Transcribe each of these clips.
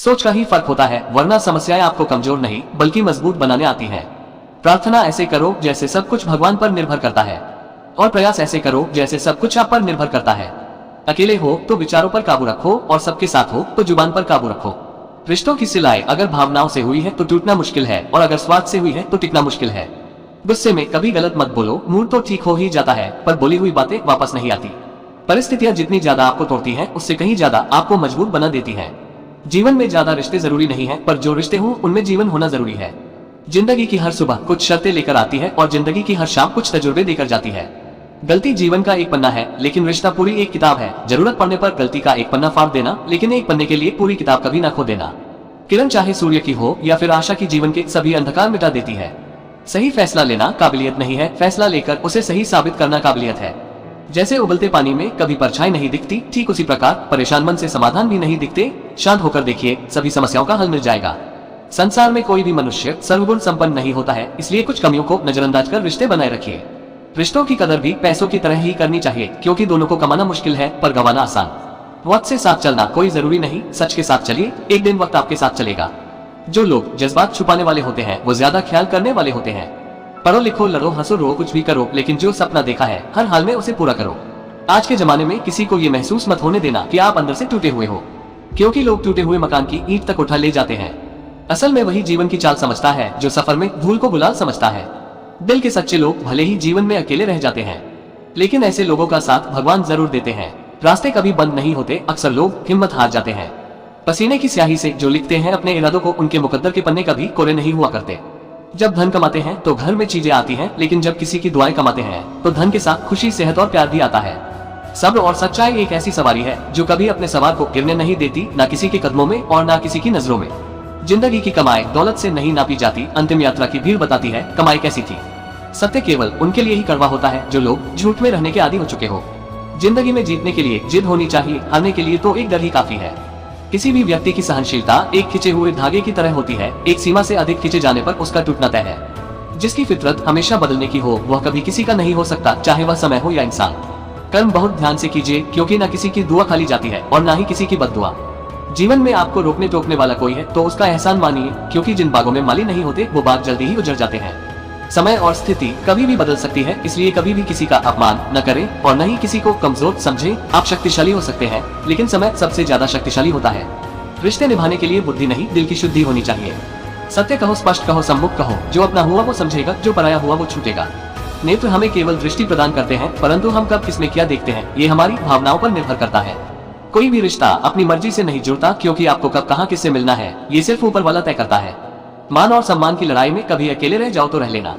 सोच का ही फर्क होता है, वरना समस्याएं आपको कमजोर नहीं बल्कि मजबूत बनाने आती हैं। प्रार्थना ऐसे करो जैसे सब कुछ भगवान पर निर्भर करता है, और प्रयास ऐसे करो जैसे सब कुछ आप पर निर्भर करता है। अकेले हो तो विचारों पर काबू रखो, और सबके साथ हो तो जुबान पर काबू रखो। रिश्तों की सिलाई अगर भावनाओं से हुई है तो टूटना मुश्किल है, और अगर स्वार्थ से हुई है तो टिकना मुश्किल है। गुस्से में कभी गलत मत बोलो, मूड तो ठीक हो ही जाता है पर बोली हुई बातें वापस नहीं आती। परिस्थितियां जितनी ज्यादा आपको तोड़ती हैं, उससे कहीं ज्यादा आपको मजबूत बना देती हैं। जीवन में ज्यादा रिश्ते जरूरी नहीं है, पर जो रिश्ते हों उनमें जीवन होना जरूरी है। जिंदगी की हर सुबह कुछ शर्तें लेकर आती है, और जिंदगी की हर शाम कुछ तजुर्बे देकर जाती है। गलती जीवन का एक पन्ना है, लेकिन रिश्ता पूरी एक किताब है। जरूरत पड़ने पर गलती का एक पन्ना फाड़ देना, लेकिन एक पन्ने के लिए पूरी किताब कभी ना खो देना। किरण चाहे सूर्य की हो या फिर आशा की, जीवन के सभी अंधकार मिटा देती है। सही फैसला लेना काबिलियत नहीं है, फैसला लेकर उसे सही साबित करना काबिलियत है। जैसे उबलते पानी में कभी परछाई नहीं दिखती, ठीक उसी प्रकार परेशान मन से समाधान भी नहीं दिखते। शांत होकर देखिए, सभी समस्याओं का हल मिल जाएगा। संसार में कोई भी मनुष्य सर्वगुण संपन्न नहीं होता है, इसलिए कुछ कमियों को नजरअंदाज कर रिश्ते बनाए रखिए। रिश्तों की कदर भी पैसों की तरह ही करनी चाहिए, क्योंकि दोनों को कमाना मुश्किल है पर गंवाना आसान। वक्त से साथ चलना कोई जरूरी नहीं, सच के साथ चलिए, एक दिन वक्त आपके साथ चलेगा। जो लोग जज्बात छुपाने वाले होते हैं वो ज्यादा ख्याल करने वाले होते हैं। पढ़ो लिखो, लड़ो हंसो रो, कुछ भी करो, लेकिन जो सपना देखा है हर हाल में उसे पूरा करो। आज के जमाने में किसी को ये महसूस मत होने देना कि आप अंदर से टूटे हुए हो, क्योंकि लोग टूटे हुए मकान की ईंट तक उठा ले जाते हैं। असल में वही जीवन की चाल समझता है जो सफर में धूल को गुलाल समझता है। दिल के सच्चे लोग भले ही जीवन में अकेले रह जाते हैं, लेकिन ऐसे लोगों का साथ भगवान जरूर देते हैं। रास्ते कभी बंद नहीं होते, अक्सर लोग हिम्मत हार जाते हैं। पसीने की स्याही से जो लिखते हैं अपने इरादों को, उनके मुकद्दर के पन्ने कभी कोरे नहीं हुआ करते। जब धन कमाते हैं तो घर में चीजें आती हैं, लेकिन जब किसी की दुआएं कमाते हैं तो धन के साथ खुशी, सेहत और प्यार भी आता है। सब्र और सच्चाई एक ऐसी सवारी है जो कभी अपने सवार को गिरने नहीं देती, ना किसी के कदमों में और ना किसी की नजरों में। जिंदगी की कमाई दौलत से नहीं नापी जाती, अंतिम यात्रा की भीड़ बताती है कमाई कैसी थी। सत्य केवल उनके लिए ही कड़वा होता है जो लोग झूठ में रहने के आदी हो चुके हो। जिंदगी में जीतने के लिए जिद होनी चाहिए, हारने के लिए तो एक डर ही काफी है। किसी भी व्यक्ति की सहनशीलता एक खिंचे हुए धागे की तरह होती है, एक सीमा से अधिक खिंचे जाने पर उसका टूटना तय है। जिसकी फितरत हमेशा बदलने की हो वह कभी किसी का नहीं हो सकता, चाहे वह समय हो या इंसान। कर्म बहुत ध्यान से कीजिए, क्योंकि न किसी की दुआ खाली जाती है और न ही किसी की बद्दुआ। जीवन में आपको रोकने टोकने वाला कोई है तो उसका एहसान मानिए, क्योंकि जिन बागों में माली नहीं होते वो बाग जल्दी ही उजड़ जाते हैं। समय और स्थिति कभी भी बदल सकती है, इसलिए कभी भी किसी का अपमान न करें और न ही किसी को कमजोर समझें। आप शक्तिशाली हो सकते हैं, लेकिन समय सबसे ज्यादा शक्तिशाली होता है। रिश्ते निभाने के लिए बुद्धि नहीं, दिल की शुद्धि होनी चाहिए। सत्य कहो, स्पष्ट कहो, सम्मुख कहो। जो अपना हुआ वो समझेगा, जो पराया हुआ वो छूटेगा। नेत्र हमें केवल दृष्टि प्रदान करते हैं, परंतु हम कब किसमें क्या देखते हैं ये हमारी भावनाओं पर निर्भर करता है। कोई भी रिश्ता अपनी मर्जी से नहीं जुड़ता, क्योंकि आपको कब कहाँ किससे मिलना है ये सिर्फ ऊपर वाला तय करता है। मान और सम्मान की लड़ाई में कभी अकेले रह जाओ तो रह लेना,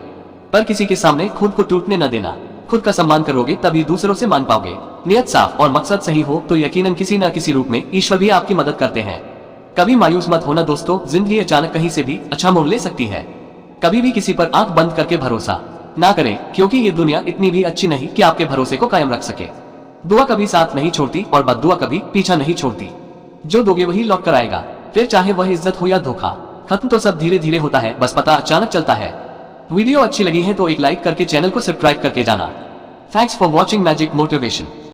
पर किसी के सामने खुद को टूटने न देना। खुद का सम्मान करोगे तभी दूसरों से मान पाओगे। नियत साफ और मकसद सही हो तो यकीनन किसी न किसी रूप में ईश्वर भी आपकी मदद करते हैं। कभी मायूस मत होना दोस्तों, जिंदगी अचानक कहीं से भी अच्छा मोड़ ले सकती है। कभी भी किसी पर आंख बंद करके भरोसा ना करें, क्योंकि ये दुनिया इतनी भी अच्छी नहीं कि आपके भरोसे को कायम रख सके। दुआ कभी साथ नहीं छोड़ती और बद्दुआ कभी पीछा नहीं छोड़ती। जो दोगे वही लौट कर आएगा, फिर चाहे वह इज्जत हो या धोखा। खत्म तो सब धीरे धीरे होता है, बस पता अचानक चलता है। वीडियो अच्छी लगी है तो एक लाइक करके चैनल को सब्सक्राइब करके जाना। Thanks for watching magic motivation.